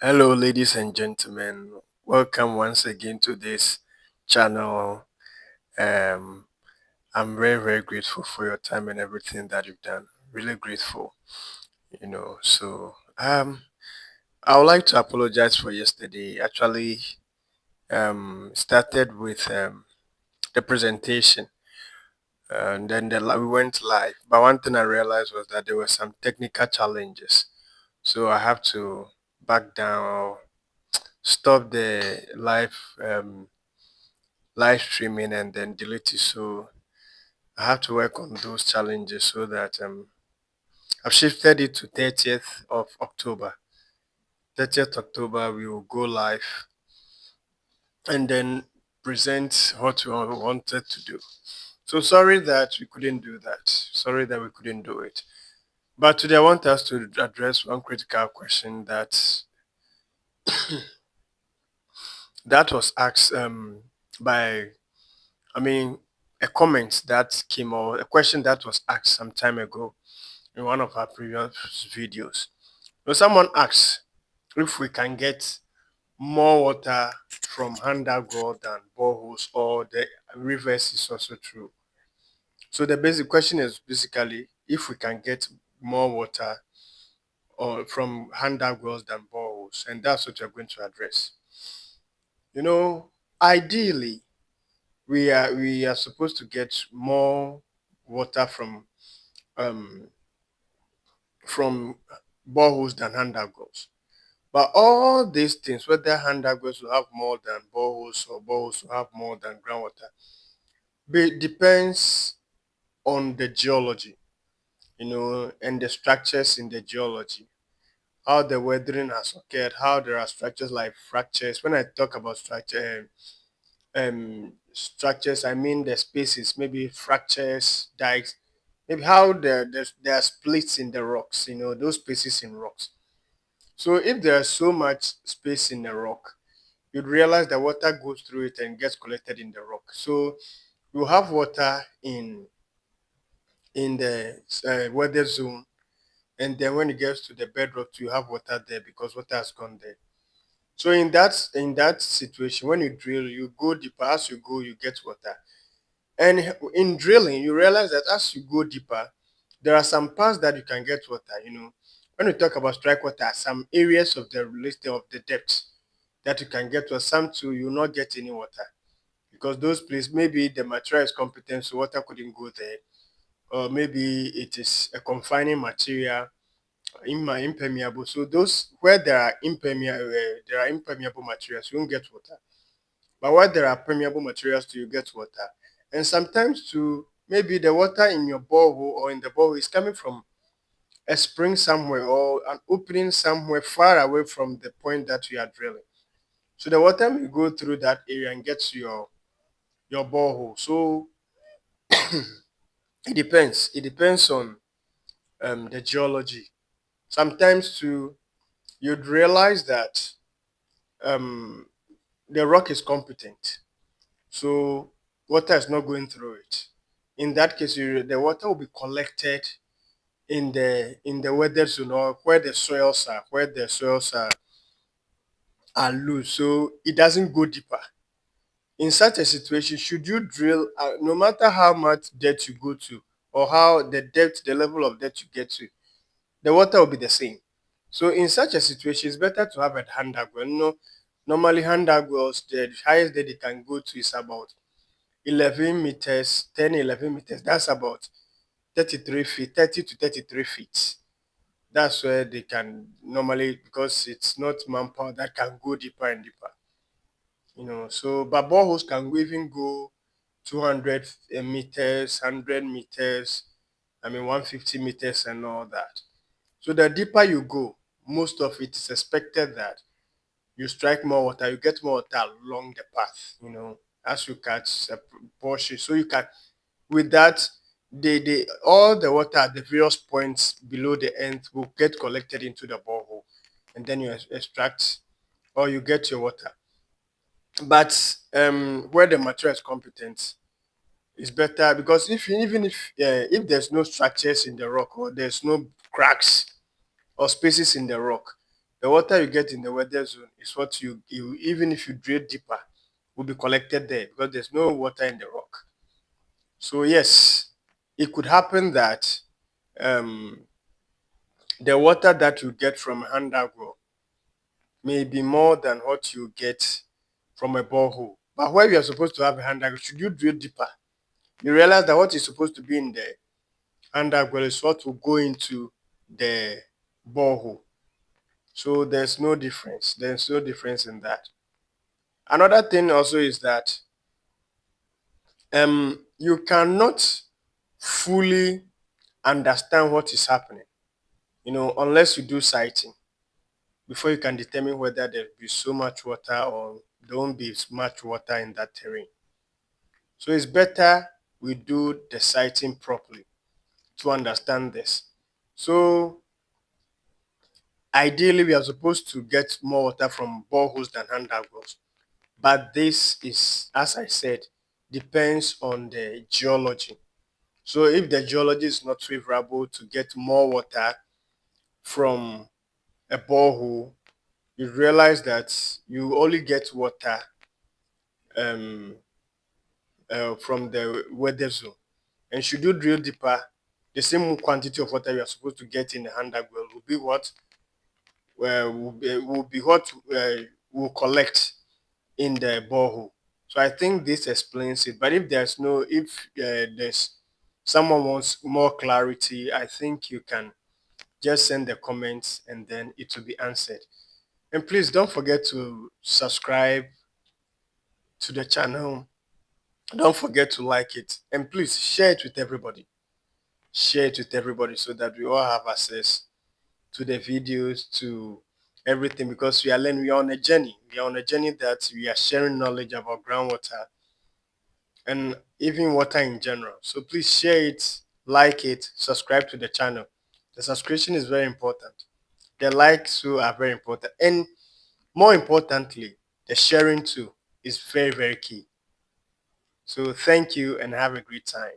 Hello, ladies and gentlemen. Welcome once again to this channel. Um, I'm very, very grateful for your time and everything that you've done. Really grateful, So, I would like to apologize for yesterday. Actually, started with the presentation, and then we went live. But one thing I realized was that there were some technical challenges, so I have to back down or stop the live streaming and then delete it. So I have to work on those challenges so that I've shifted it to 30th of October. 30th October we will go live and then present what we wanted to do. So sorry that we couldn't do that. Sorry that we couldn't do it. But today I want us to address one critical question that was asked by I mean a comment that came or a question that was asked some time ago in one of our previous videos. So someone asks if we can get more water from underground than boreholes or the reverse is also true. So the basic question is basically if we can get more water or from underground than boreholes, and that's what we're going to address. You know, ideally we are supposed to get more water um from boreholes than undergrounds. But all these things, whether undergrounds will have more than boreholes or boreholes will have more than groundwater, depends on the geology, and the structures in the geology, how the weathering has occurred, how there are structures like fractures. When I talk about structures, I mean the spaces, maybe fractures, dikes, maybe how there are splits in the rocks, those spaces in rocks. So if there's so much space in the rock, you'd realize that water goes through it and gets collected in the rock. So you have water in the weather zone, and then when it gets to the bedrock, you have water there because water has gone there. So in that situation, when you drill, you go deeper. As you go, you get water. And in drilling, you realize that as you go deeper, there are some parts that you can get water. When we talk about strike water, some areas of the list of the depth that you can get water. Some too, you will not get any water because those places maybe the material is competent, so water couldn't go there, or maybe it is a confining material, impermeable. So those where there are impermeable materials, you won't get water. But where there are permeable materials, too, you get water. And sometimes too, maybe the water in your borehole or in the borehole is coming from a spring somewhere or an opening somewhere far away from the point that you are drilling. So the water will go through that area and get to your borehole. So it depends. It depends on the geology. Sometimes too, you'd realize that um, the rock is competent, so water is not going through it. In that case, the water will be collected in the weather zone or where the soils are loose, so it doesn't go deeper. In such a situation, should you drill, no matter how much depth you go to or how the level of depth you get to, the water will be the same. So in such a situation, it's better to have a underground. Normally undergrounds, the highest that they can go to is about 11 meters, 10, 11 meters. That's about 33 feet, 30 to 33 feet. That's where they can normally, because it's not manpower that can go deeper and deeper. So but boreholes can even go 200 meters, 100 meters, 150 meters and all that. So the deeper you go, most of it is expected that you strike more water, you get more water along the path, as you catch a portion. So you can, with that, all the water at the various points below the end will get collected into the borehole, and then you extract or you get your water. But where the material is competent, it's better because even if there's no structures in the rock or there's no cracks or spaces in the rock, The water you get in the weather zone is what you even if you drill deeper, will be collected there because there's no water in the rock. So yes, it could happen that um, the water that you get from underground may be more than what you get from a borehole. But where you are supposed to have a underground, should you drill deeper, you realize that what is supposed to be in the underground is what will go into the borehole. So there's no difference. There's no difference in that. Another thing also is that you cannot fully understand what is happening, unless you do sighting before you can determine whether there will be so much water or there won't be much water in that terrain. So it's better we do the sighting properly to understand this. So ideally, we are supposed to get more water from boreholes than undergrounds. But this is, as I said, depends on the geology. So if the geology is not favorable to get more water from a borehole, you realize that you only get water um, from the weather zone. And should you drill deeper, the same quantity of water you are supposed to get in the underground will be what will collect in the borehole. So I think this explains it. But if there's someone wants more clarity, I think you can just send the comments and then it will be answered. And please don't forget to subscribe to the channel. Don't forget to like it. And please share it with everybody. Share it with everybody so that we all have access to the videos, to everything, because we are learning, we are on a journey. We are on a journey that we are sharing knowledge about groundwater and even water in general. So please share it, like it, subscribe to the channel. The subscription is very important. The likes too are very important. And more importantly, the sharing too is very, very key. So thank you and have a great time.